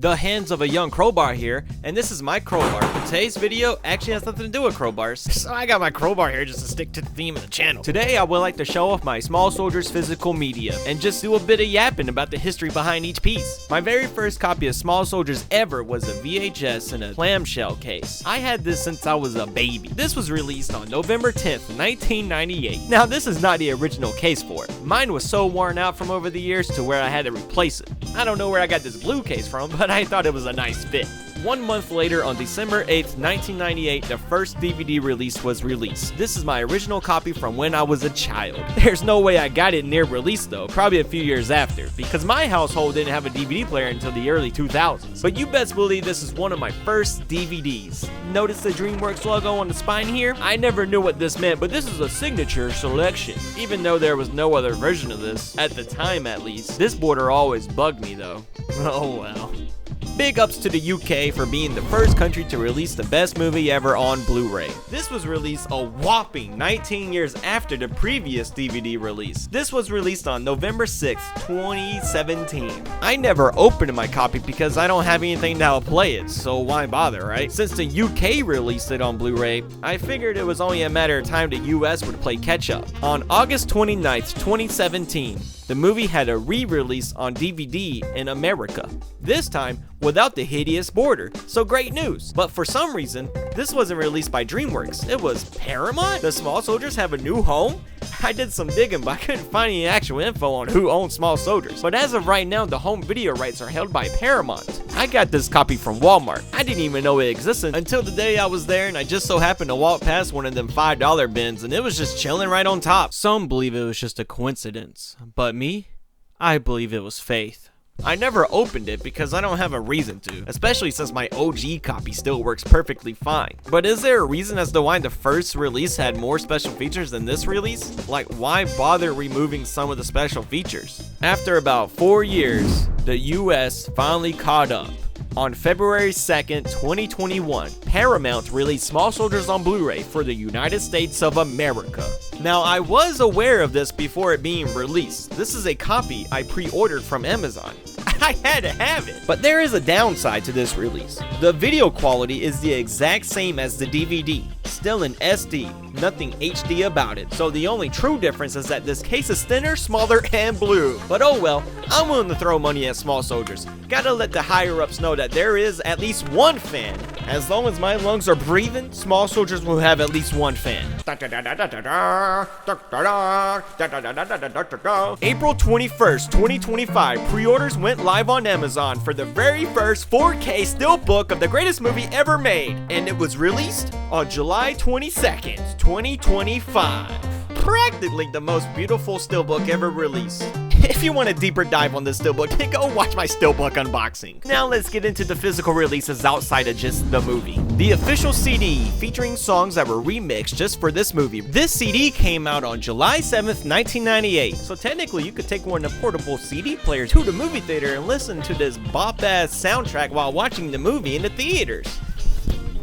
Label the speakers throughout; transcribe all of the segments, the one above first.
Speaker 1: The hands of a young Crowbar here, and this is my Crowbar. Today's video actually has nothing to do with crowbars, so I got my Crowbar here just to stick to the theme of the channel. Today I would like to show off my Small Soldiers physical media, and just do a bit of yapping about the history behind each piece. My very first copy of Small Soldiers ever was a VHS in a clamshell case. I had this since I was a baby. This was released on November 10th, 1998. Now this is not the original case for it. Mine was so worn out from over the years to where I had to replace it. I don't know where I got this blue case from, but I thought it was a nice fit. 1 month later, on December 8th, 1998, the first DVD release was released. This is my original copy from when I was a child. There's no way I got it near release though, probably a few years after, because my household didn't have a DVD player until the early 2000s. But you best believe this is one of my first DVDs. Notice the DreamWorks logo on the spine here? I never knew what this meant, but this is a signature selection, even though there was no other version of this, at the time at least. This border always bugged me though. Oh well. Big ups to the UK for being the first country to release the best movie ever on Blu-ray. This was released a whopping 19 years after the previous DVD release. This was released on November 6th, 2017. I never opened my copy because I don't have anything to help play it, so why bother, right? Since the UK released it on Blu-ray, I figured it was only a matter of time the US would play catch-up. On August 29th, 2017, the movie had a re-release on DVD in America, this time without the hideous border, so great news. But for some reason, this wasn't released by DreamWorks, it was Paramount? The Small Soldiers have a new home? I did some digging, but I couldn't find any actual info on who owns Small Soldiers. But as of right now, the home video rights are held by Paramount. I got this copy from Walmart. I didn't even know it existed until the day I was there, and I just so happened to walk past one of them $5 bins, and it was just chilling right on top. Some believe it was just a coincidence, but me, I believe it was faith. I never opened it because I don't have a reason to, especially since my OG copy still works perfectly fine. But is there a reason as to why the first release had more special features than this release? Like, why bother removing some of the special features? After about 4 years, the US finally caught up. On February 2nd, 2021, Paramount released Small Soldiers on Blu-ray for the United States of America. Now, I was aware of this before it being released. This is a copy I pre-ordered from Amazon. I had to have it. But there is a downside to this release. The video quality is the exact same as the DVD. Still in SD, nothing HD about it. So the only true difference is that this case is thinner, smaller, and blue. But oh well, I'm willing to throw money at Small Soldiers. Gotta let the higher ups know that there is at least one fan. As long as my lungs are breathing, Small Soldiers will have at least one fan. April 21st, 2025, pre-orders went live on Amazon for the very first 4K steelbook of the greatest movie ever made, and it was released on July 22nd, 2025. Practically the most beautiful steelbook ever released. If you want a deeper dive on this steelbook, then go watch my steelbook unboxing. Now let's get into the physical releases outside of just the movie. The official CD featuring songs that were remixed just for this movie. This CD came out on July 7th, 1998. So technically you could take one of the portable CD players to the movie theater and listen to this bop-ass soundtrack while watching the movie in the theaters.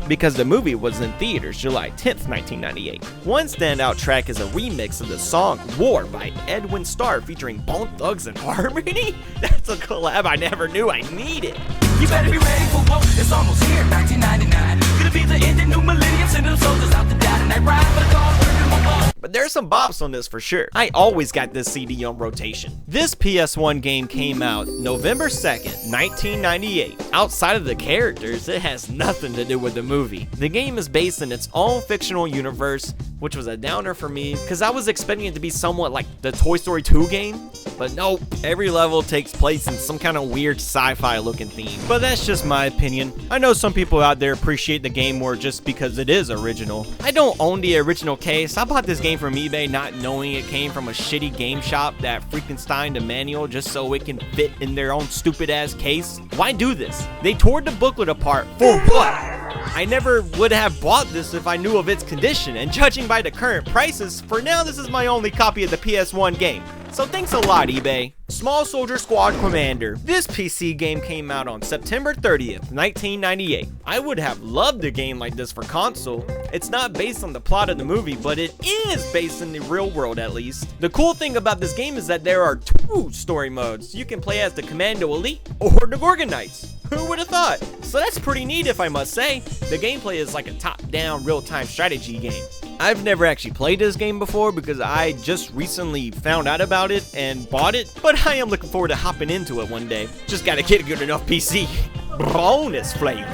Speaker 1: Because the movie was in theaters July 10th, 1998. One standout track is a remix of the song War by Edwin Starr featuring Bone Thugs and Harmony. That's a collab I never knew I needed.
Speaker 2: You better be ready for war, it's almost here, 1999. Gonna be the end of new millennium, sending them soldiers out to die, and they ride for the cause, working my ball.
Speaker 1: But there's some bops on this for sure. I always got this CD on rotation. This PS1 game came out November 2nd, 1998. Outside of the characters, it has nothing to do with the movie. The game is based in its own fictional universe, which was a downer for me because I was expecting it to be somewhat like the Toy Story 2 game. But nope, every level takes place in some kind of weird sci-fi looking theme. But that's just my opinion. I know some people out there appreciate the game more just because it is original. I don't own the original case. I bought this game from eBay not knowing it came from a shitty game shop that Frankensteined a manual just so it can fit in their own stupid ass case. Why do this? They tore the booklet apart for what? I never would have bought this if I knew of its condition, and judging by the current prices, for now this is my only copy of the PS1 game. So thanks a lot, eBay. Small Soldier Squad Commander. This PC game came out on September 30th, 1998. I would have loved a game like this for console. It's not based on the plot of the movie, but it is based in the real world at least. The cool thing about this game is that there are two story modes. You can play as the Commando Elite or the Gorgon Knights. Who would have thought? So that's pretty neat if I must say. The gameplay is like a top-down real-time strategy game. I've never actually played this game before because I just recently found out about it and bought it, but I am looking forward to hopping into it one day. Just gotta get a good enough PC. Bonus flavor.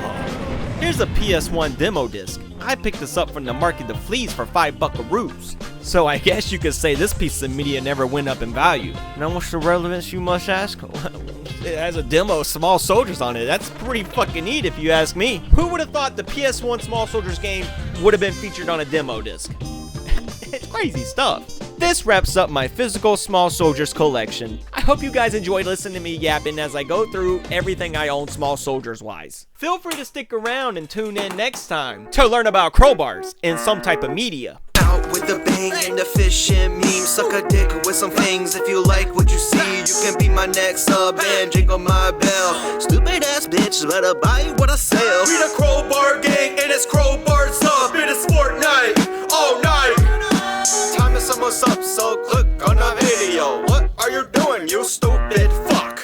Speaker 1: Here's a PS1 demo disc. I picked this up from the Market the Fleas for 5 buckaroos. So I guess you could say this piece of media never went up in value. Now what's the relevance, you must ask? It has a demo of Small Soldiers on it. That's pretty fucking neat if you ask me. Who would have thought the PS1 Small Soldiers game would have been featured on a demo disc? It's crazy stuff. This wraps up my physical Small Soldiers collection. I hope you guys enjoyed listening to me yapping as I go through everything I own Small Soldiers wise. Feel free to stick around and tune in next time to learn about crowbars in some type of media.
Speaker 3: Out with the bang and the fishing meme. Suck a dick with some things. If you like what you see, you can be my next sub and jingle my bell. Stupid ass bitch, better buy what I sell. We the Crowbar gang and it's Crowbar's up. It is Fortnite all night. Time is almost up, so click on the video. What are you doing, you stupid?